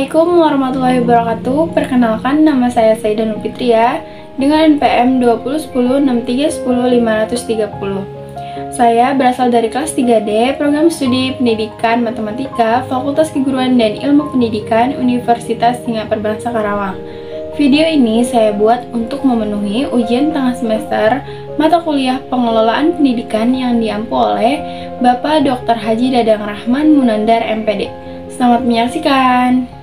Assalamualaikum warahmatullahi wabarakatuh. Perkenalkan, nama saya Saidah Nur Fitria dengan NPM 201063100530. Saya berasal dari kelas 3D, program studi Pendidikan Matematika, Fakultas Keguruan dan Ilmu Pendidikan, Universitas Singapura Bangsa Karawang. Video ini saya buat untuk memenuhi ujian tengah semester mata kuliah Pengelolaan Pendidikan yang diampu oleh Bapak Dr. Haji Dadang Rahman Munandar MPD. Selamat menyaksikan.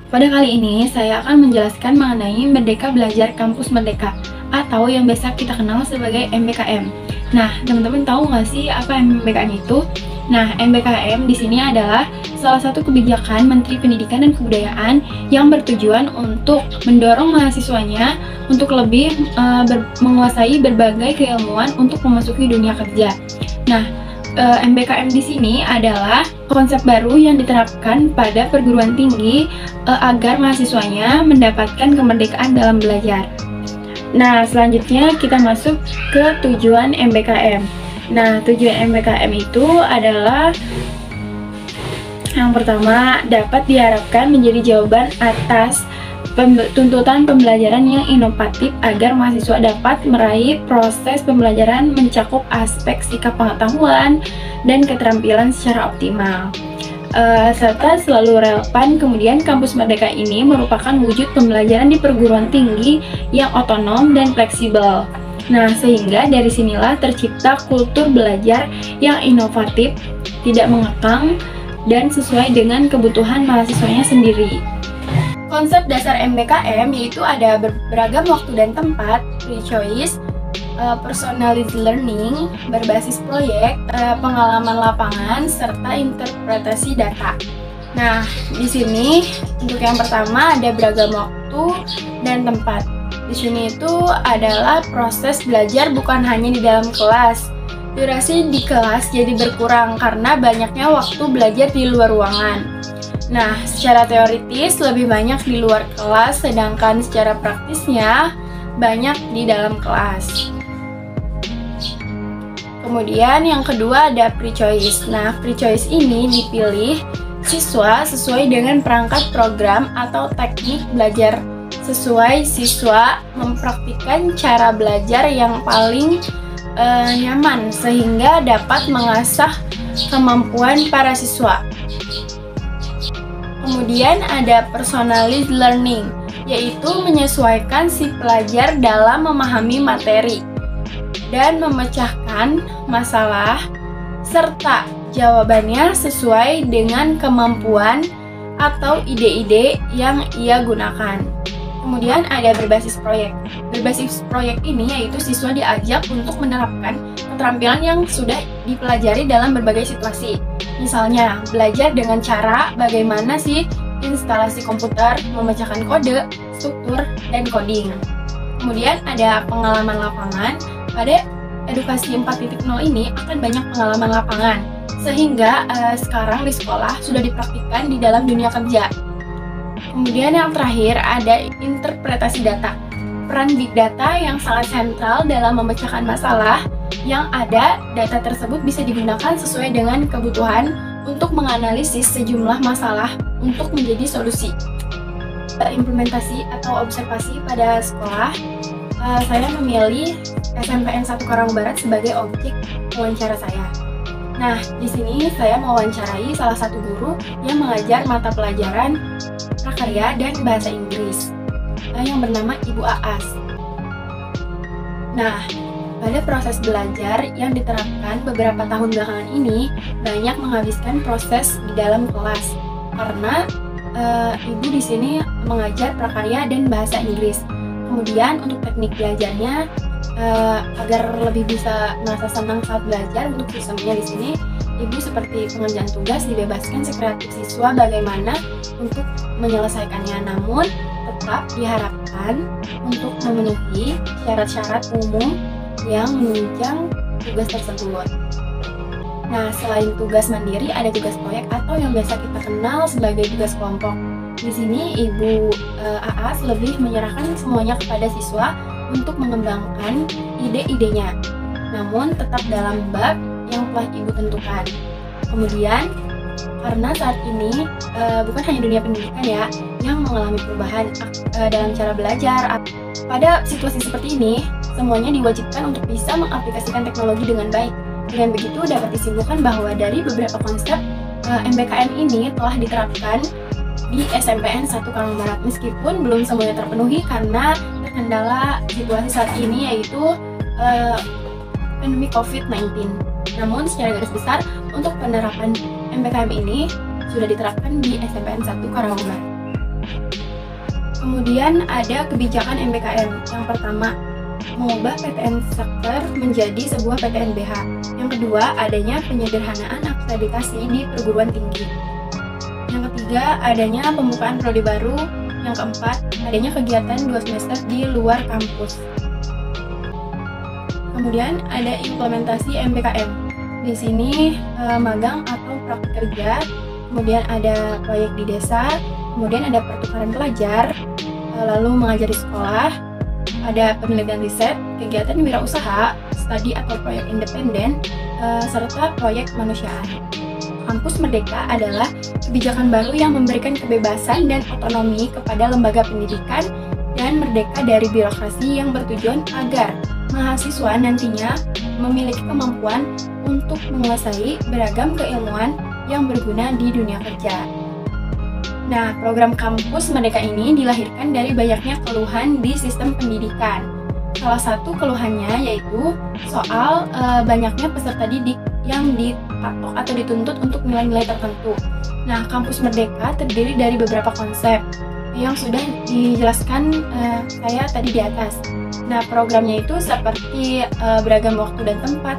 Pada kali ini saya akan menjelaskan mengenai Merdeka Belajar Kampus Merdeka atau yang biasa kita kenal sebagai MBKM. Nah, teman-teman tahu nggak sih apa MBKM itu? Nah, MBKM di sini adalah salah satu kebijakan Menteri Pendidikan dan Kebudayaan yang bertujuan untuk mendorong mahasiswanya untuk lebih menguasai berbagai keilmuan untuk memasuki dunia kerja. Nah, MBKM di sini adalah konsep baru yang diterapkan pada perguruan tinggi agar mahasiswanya mendapatkan kemerdekaan dalam belajar. Nah, selanjutnya kita masuk ke tujuan MBKM. Nah, tujuan MBKM itu adalah yang pertama, dapat diharapkan menjadi jawaban atas tuntutan pembelajaran yang inovatif agar mahasiswa dapat meraih proses pembelajaran mencakup aspek sikap pengetahuan dan keterampilan secara optimal. Serta selalu relevan. Kemudian kampus Merdeka ini merupakan wujud pembelajaran di perguruan tinggi yang otonom dan fleksibel. Nah, sehingga dari sinilah tercipta kultur belajar yang inovatif, tidak mengekang, dan sesuai dengan kebutuhan mahasiswanya sendiri. Konsep dasar MBKM yaitu ada beragam waktu dan tempat, free choice, personalized learning, berbasis proyek, pengalaman lapangan, serta interpretasi data. Nah, di sini untuk yang pertama ada beragam waktu dan tempat. Di sini itu adalah proses belajar bukan hanya di dalam kelas. Durasi di kelas jadi berkurang karena banyaknya waktu belajar di luar ruangan. Nah, secara teoritis lebih banyak di luar kelas, sedangkan secara praktisnya banyak di dalam kelas. Kemudian yang kedua ada free choice. Nah, free choice ini dipilih siswa sesuai dengan perangkat program atau teknik belajar sesuai siswa mempraktikkan cara belajar yang paling nyaman sehingga dapat mengasah kemampuan para siswa. Kemudian ada personalized learning, yaitu menyesuaikan si pelajar dalam memahami materi dan memecahkan masalah serta jawabannya sesuai dengan kemampuan atau ide-ide yang ia gunakan. Kemudian ada berbasis proyek. Berbasis proyek ini yaitu siswa diajak untuk menerapkan keterampilan yang sudah dipelajari dalam berbagai situasi. Misalnya, belajar dengan cara bagaimana sih instalasi komputer, memecahkan kode, struktur, dan coding. Kemudian ada pengalaman lapangan. Pada edukasi 4.0 ini akan banyak pengalaman lapangan, sehingga sekarang di sekolah sudah dipraktikkan di dalam dunia kerja. Kemudian yang terakhir ada interpretasi data. Peran big data yang sangat sentral dalam memecahkan masalah yang ada. Data tersebut bisa digunakan sesuai dengan kebutuhan untuk menganalisis sejumlah masalah untuk menjadi solusi. Implementasi atau observasi pada sekolah, saya memilih SMPN 1 Karawang Barat sebagai objek wawancara saya. Nah, di sini saya mewawancarai salah satu guru yang mengajar mata pelajaran prakarya dan bahasa Inggris yang bernama Ibu Aas. Nah, pada proses belajar yang diterapkan beberapa tahun belakangan ini banyak menghabiskan proses di dalam kelas karena ibu di sini mengajar prakarya dan bahasa Inggris. Kemudian untuk teknik belajarnya agar lebih bisa merasa senang saat belajar, untuk sistemnya di sini ibu seperti pengerjaan tugas dibebaskan si kreatif siswa bagaimana untuk menyelesaikannya, namun tetap diharapkan untuk memenuhi syarat-syarat umum yang menunjang tugas tersebut. Nah, selain tugas mandiri ada tugas proyek atau yang biasa kita kenal sebagai tugas kelompok. Di sini Ibu Aas lebih menyerahkan semuanya kepada siswa untuk mengembangkan ide-idenya, namun tetap dalam bab yang telah Ibu tentukan. Kemudian Karena saat ini bukan hanya dunia pendidikan ya yang mengalami perubahan dalam cara belajar. Pada situasi seperti ini, semuanya diwajibkan untuk bisa mengaplikasikan teknologi dengan baik. Dengan begitu dapat disimpulkan bahwa dari beberapa konsep MBKM ini telah diterapkan di SMPN 1 Karawang Barat, meskipun belum semuanya terpenuhi karena terkendala situasi saat ini, yaitu pandemi COVID-19. Namun secara garis besar untuk penerapan MBKM ini sudah diterapkan di SMPN 1 Karawang Barat. Kemudian ada kebijakan MBKM. Yang pertama, mengubah PTN sektor menjadi sebuah PTN BH. Yang kedua, adanya penyederhanaan akreditasi di perguruan tinggi. Yang ketiga, adanya pembukaan prodi baru. Yang keempat, adanya kegiatan 2 semester di luar kampus. Kemudian ada implementasi MBKM. Di sini magang atau praktik kerja, kemudian ada proyek di desa, kemudian ada pertukaran pelajar, lalu mengajar di sekolah, ada penelitian riset, kegiatan wirausaha, studi atau proyek independen, serta proyek kemanusiaan. Kampus Merdeka adalah kebijakan baru yang memberikan kebebasan dan otonomi kepada lembaga pendidikan dan merdeka dari birokrasi yang bertujuan agar mahasiswa nantinya memiliki kemampuan untuk menguasai beragam keilmuan yang berguna di dunia kerja. Nah, program Kampus Merdeka ini dilahirkan dari banyaknya keluhan di sistem pendidikan. Salah satu keluhannya yaitu soal banyaknya peserta didik yang dipatok atau dituntut untuk nilai-nilai tertentu. Nah, Kampus Merdeka terdiri dari beberapa konsep yang sudah dijelaskan saya tadi di atas. Nah, programnya itu seperti beragam waktu dan tempat,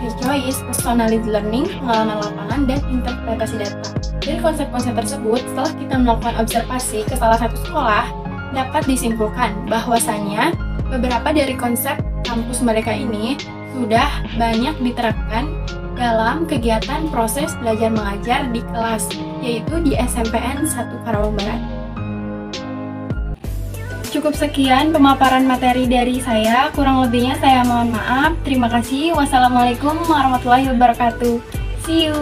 free choice, personalized learning, pengalaman lapangan, dan interpretasi data. Dari konsep-konsep tersebut, setelah kita melakukan observasi ke salah satu sekolah, dapat disimpulkan bahwasanya beberapa dari konsep Kampus Merdeka ini sudah banyak diterapkan dalam kegiatan proses belajar mengajar di kelas, yaitu di SMPN 1 Karawang Barat. Cukup sekian pemaparan materi dari saya, kurang lebihnya saya mohon maaf. Terima kasih. Wassalamualaikum warahmatullahi wabarakatuh. See you.